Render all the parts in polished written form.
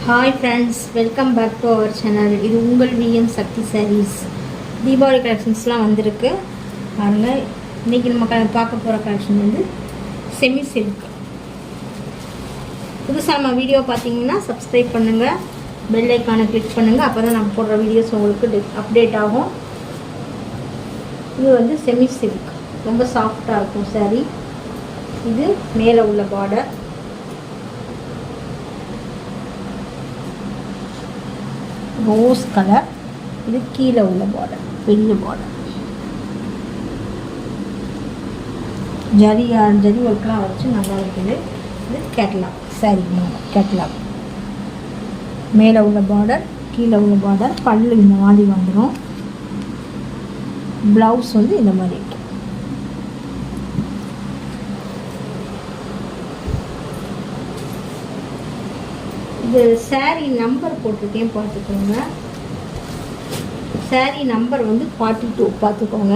Hi friends, welcome back to our channel. இது உங்கள் VM சக்தி சாரீஸ். தீபாவளி கலெக்ஷன்ஸ்லாம் வந்திருக்கு பாருங்கள். இன்றைக்கி நம்ம பார்க்க போகிற கலெக்ஷன் வந்து செமி சில்க். புதுசாக நம்ம வீடியோ பார்த்தீங்கன்னா சப்ஸ்கிரைப் பண்ணுங்கள், பெல் ஐக்கானை கிளிக் பண்ணுங்கள். அப்போ தான் நம்ம போடுற வீடியோஸ் உங்களுக்கு அப்டேட் ஆகும். இது வந்து செமி சில்க், ரொம்ப சாஃப்டாக இருக்கும் சாரீ. இது மேலே உள்ள பார்டர், ரோஸ் கலர். இது கீழே உள்ள பார்டர், பெரிய பார்டர். ஜரி ஒர்க்லாம் வச்சு நல்லா இருக்குது. இது கேட்லாக் சாரி, கேட்லாக். மேலே உள்ள பார்டர், கீழே உள்ள பார்டர். பல்லு இந்த மாதிரி வந்துடும். ப்ளவுஸ் வந்து இந்த மாதிரி இருக்கு. இது சாரீ நம்பர் போட்டிருக்கேன், பார்த்துக்கோங்க. சாரீ நம்பர் வந்து 42 பார்த்துக்கோங்க.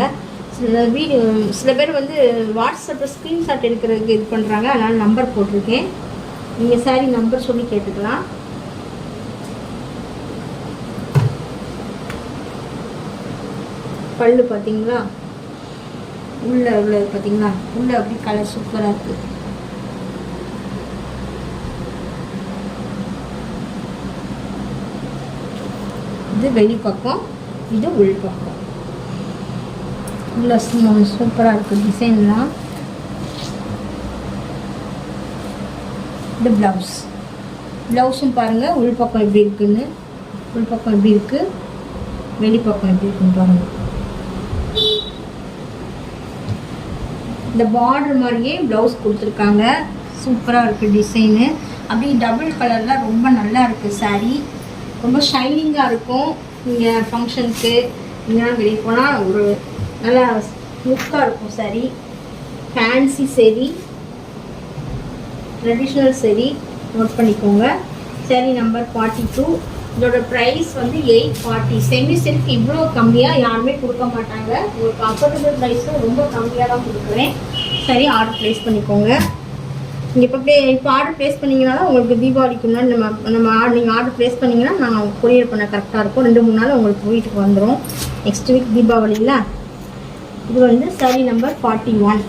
சில பேர் வந்து வாட்ஸ்அப்பில் ஸ்க்ரீன்ஷாட் எடுக்கிறதுக்கு இது பண்ணுறாங்க, அதனால் நம்பர் போட்டிருக்கேன். நீங்கள் சாரீ நம்பர் சொல்லி கேட்டுக்கலாம். பல்லு பார்த்தீங்களா, உள்ளே பார்த்தீங்களா, உள்ளே அப்படி கலர் சூப்பராக இருக்குது. இது வெளி பக்கம், இது உள் பக்கம். உள்ள சூப்பராக இருக்குது டிசைன்லாம். இது ப்ளவுஸும் பாருங்கள். உள் பக்கம் எப்படி இருக்குன்னு, உள் பக்கம் எப்படி இருக்குது, வெளி பக்கம் எப்படி இருக்குன்னு பாருங்கள். இந்த பார்டர் மாதிரியே ப்ளவுஸ் கொடுத்துருக்காங்க. சூப்பராக இருக்குது டிசைனு. அப்படியே டபுள் கலரில் ரொம்ப நல்லா இருக்குது சாரீ. ரொம்ப ஷைனிங்காக இருக்கும். நீங்கள் ஃபங்க்ஷனுக்கு இங்கெல்லாம் வெளியே போனால் ஒரு நல்லா லுக்காக இருக்கும் sari. Fancy sari, traditional sari. Note பண்ணிக்கோங்க. சாரீ நம்பர் 42. இதோட ப்ரைஸ் வந்து 840. செமி சில்க் இவ்வளோ கம்மியாக யாருமே கொடுக்க மாட்டாங்க. உங்களுக்கு அஃபோர்டபுள் ப்ரைஸும் ரொம்ப கம்மியாக தான் கொடுக்குறேன். சரி, ஆர்டர் ப்ளேஸ் பண்ணிக்கோங்க. நீங்கள் இப்போ ஆர்டர் ப்ளேஸ் பண்ணிங்கனாலும் உங்களுக்கு தீபாவளிக்கு முன்னாடி நீங்கள் ஆர்டர் ப்ளேஸ் பண்ணிங்கன்னா நாங்கள் கொரியர் பண்ண கரெக்டாக இருக்கும். 2-3 நாள் உங்களுக்கு வீட்டுக்கு வந்துடும். நெக்ஸ்ட் வீக் தீபாவளியில். இது வந்து சாரீ நம்பர் 41.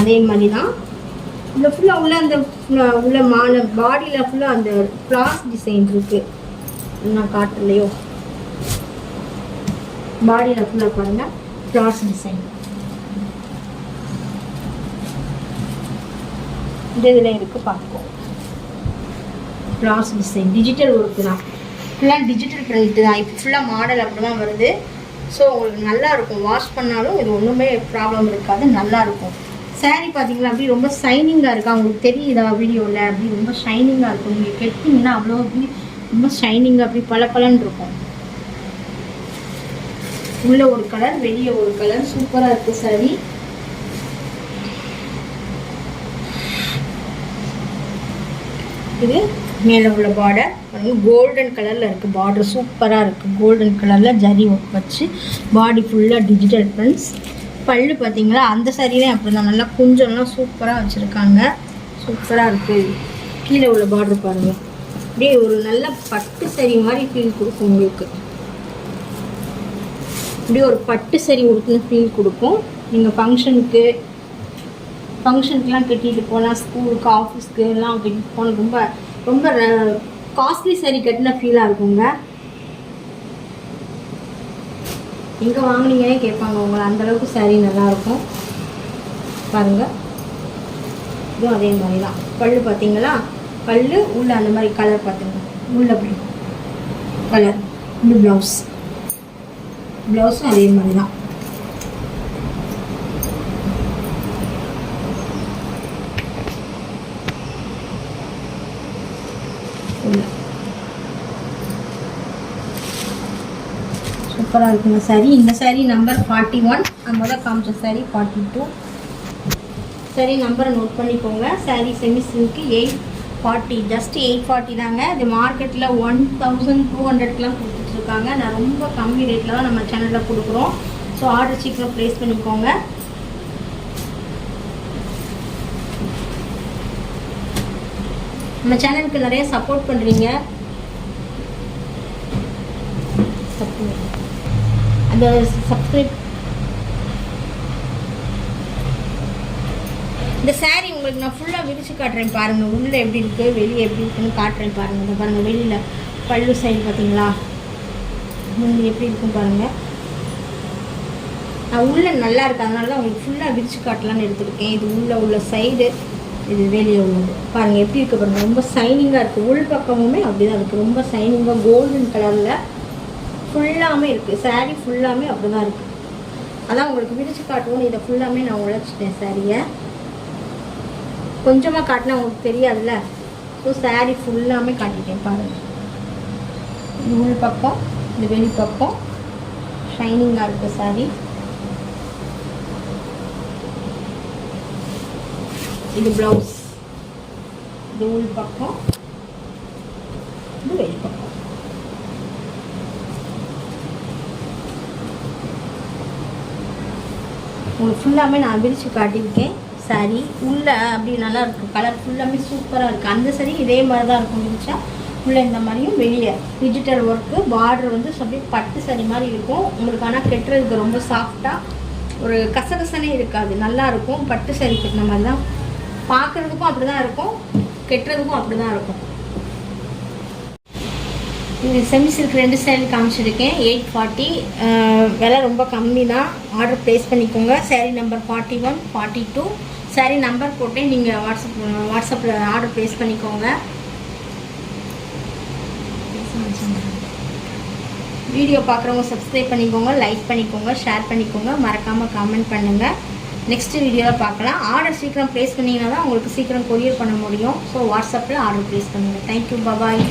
அதே மாதிரி தான் இதில் ஃபுல்லாக உள்ள அந்த உள்ள பாடியில் ஃபுல்லாக அந்த ஃப்ளாஸ் டிசைன் இருக்குது. நான் காட்டலையோ, பாடியில் ஃபுல்லாக பாருங்கள் ஃப்ளாஸ் டிசைன். இதில் இருக்குது பார்த்துக்கோ. ஃப்ளாஸ் டிசைன் டிஜிட்டல் ஒர்க்கு தான், ஃபுல்லாக டிஜிட்டல் பிரிண்ட் தான். இப்போ ஃபுல்லாக மாடல் அப்படி தான் வருது. ஸோ உங்களுக்கு நல்லாயிருக்கும். வாஷ் பண்ணாலும் இது ஒன்றுமே ப்ராப்ளம் இருக்காது, நல்லாயிருக்கும். சாரீ பார்த்தீங்களா, அப்படி ரொம்ப ஷைனிங்காக இருக்கா. உங்களுக்கு தெரியுதா வீடியோவில்? அப்படி ரொம்ப ஷைனிங்காக இருக்கும். நீங்கள் கெட்டிங்கன்னா அவ்வளோ அப்படி ரொம்ப ஷைனிங்காக அப்படி பளபளன்னு இருக்கும். உள்ள ஒரு கலர், வெளியே ஒரு கலர். சூப்பராக இருக்குது சாரீ. இது மேலே உள்ள பார்டர் கோல்டன் கலரில் இருக்குது. பார்டர் சூப்பராக இருக்குது. கோல்டன் கலரில் ஜரி ஒர்க் வச்சு பாடி ஃபுல்லாக டிஜிட்டல் பிரிண்ட்ஸ். பல்லு பார்த்தீங்களா, அந்த சாரியிலே அப்படி தான் நல்லா குஞ்சம்லாம் சூப்பராக வச்சுருக்காங்க. சூப்பராக இருக்குது. கீழே உள்ள பார்டர் பாருங்கள், அப்படியே ஒரு நல்ல பட்டு சாரி மாதிரி ஃபீல் கொடுக்கும் உங்களுக்கு. அப்படியே ஒரு பட்டு சாரி உடுத்துன்னு ஃபீல் கொடுக்கும். நீங்கள் ஃபங்க்ஷனுக்குலாம் கட்டிட்டு போனால், ஸ்கூலுக்கு ஆஃபீஸ்க்கு எல்லாம் கட்டிட்டு போனால் ரொம்ப ரொம்ப காஸ்ட்லி சாரீ கட்டின ஃபீலாக இருக்குங்க. எங்கே வாங்கினீங்கன்னே கேட்பாங்க உங்களை, அந்தளவுக்கு சாரீ நல்லாயிருக்கும். பாருங்கள், இதுவும் அதே மாதிரி தான். பல்லு பார்த்தீங்களா, பல்லு உள்ள அந்த மாதிரி கலர் பார்த்துங்க. உள்ள அப்படி கலர். இந்த ப்ளவுஸும் அதே மாதிரி தான். சூப்பராக இருக்குங்க சாரீ. இந்த சாரீ நம்பர் 41. நான் முதல் காமிச்ச சாரீ 42. சாரீ நம்பரை நோட் பண்ணிக்கோங்க. சாரீ செமி சில்க்கு 840, ஜஸ்ட் 840 தாங்க. இது மார்க்கெட்டில் 1200க்கெலாம் கொடுத்துட்ருக்காங்க. நான் ரொம்ப கம்மி ரேட்டில் தான் நம்ம சேனலில் கொடுக்குறோம். ஸோ ஆர்டர் சீக்கிரம் ப்ளேஸ் பண்ணிக்கோங்க. நம்ம சேனலுக்கு நிறைய சப்போர்ட் பண்ணுறீங்க. அந்த சப்ஸ்கிரைப். இந்த saree உங்களுக்கு நான் ஃபுல்லாக விரிச்சு காட்டுறேன் பாருங்கள். உள்ளே எப்படி இருக்குது வெளியே எப்படி இருக்குன்னு காட்டுறேன் பாருங்கள். இந்த பாருங்கள் வெளியில் பல்லு சைடு பார்த்தீங்களா எப்படி இருக்குன்னு பாருங்கள். நான் உள்ளே நல்லா இருக்கு, அதனால தான் உங்களுக்கு ஃபுல்லாக விரிச்சு காட்டலான்னு எடுத்துருக்கேன். இது உள்ள சைடு, இது வெளியே உள்ளது பாருங்கள் எப்படி இருக்குது பாருங்கள். ரொம்ப சைனிங்காக இருக்குது. உள் பக்கமுமே அப்படி தான் இருக்குது. ரொம்ப சைனிங்காக கோல்டன் கலரில் ஃபுல்லாமே இருக்குது. saree ஃபுல்லாமே அப்படி தான் இருக்குது. அதான் உங்களுக்கு விரிச்சு காட்டுவோன்னு இதை ஃபுல்லாமே நான் உழைச்சிட்டேன். சாரியை கொஞ்சமாக காட்டினா உங்களுக்கு தெரியாதுல்ல. ஸோ saree ஃபுல்லாமே காட்டிட்டேன் பாருங்கள். இது உள் பக்கம், இது வெளி பக்கம் ஷைனிங்காக இருக்குது saree. இது ப்ளவுஸ், இது உள் பக்கம், இது வெளி பக்கம். உங்களுக்கு ஃபுல்லாமே நான் விரித்து காட்டியிருக்கேன். saree உள்ளே அப்படி நல்லா இருக்குது. கலர் ஃபுல்லாமே சூப்பராக இருக்குது. அந்த saree இதே மாதிரி தான் இருக்கும் விரிச்சா. உள்ளே இந்த மாதிரியும் வெளியே டிஜிட்டல் ஒர்க்கு பார்டர் வந்து அப்படியே பட்டு saree மாதிரி இருக்கும். உங்களுக்கு ஆனால் கெட்டுறதுக்கு ரொம்ப சாஃப்டாக, ஒரு கசகசனே இருக்காது, நல்லாயிருக்கும். பட்டு saree கட்டின மாதிரி தான் பார்க்குறதுக்கும் அப்படி தான் இருக்கும், கெட்டுறதுக்கும் அப்படி தான் இருக்கும். இது செமி சில்க் 2 saree காமிச்சிருக்கேன். 840 விலை ரொம்ப கம்மி தான். ஆர்டர் ப்ளேஸ் பண்ணிக்கோங்க. saree நம்பர் 41, 42 saree நம்பர் போட்டு நீங்கள் வாட்ஸ்அப்பில் ஆர்டர் ப்ளேஸ் பண்ணிக்கோங்க. வீடியோ பார்க்குறவங்க சப்ஸ்கிரைப் பண்ணிக்கோங்க, லைக் பண்ணிக்கோங்க, ஷேர் பண்ணிக்கோங்க, மறக்காமல் கமெண்ட் பண்ணுங்கள். நெக்ஸ்ட் வீடியோவில் பார்க்கலாம். ஆர்டர் சீக்கிரம் ப்ளேஸ் பண்ணிங்கன்னா தான் உங்களுக்கு சீக்கிரம் கொரியர் பண்ண முடியும். ஸோ வாட்ஸ்அப்பில் ஆர்டர் ப்ளேஸ் பண்ணுங்கள். தேங்க்யூ, பாய்.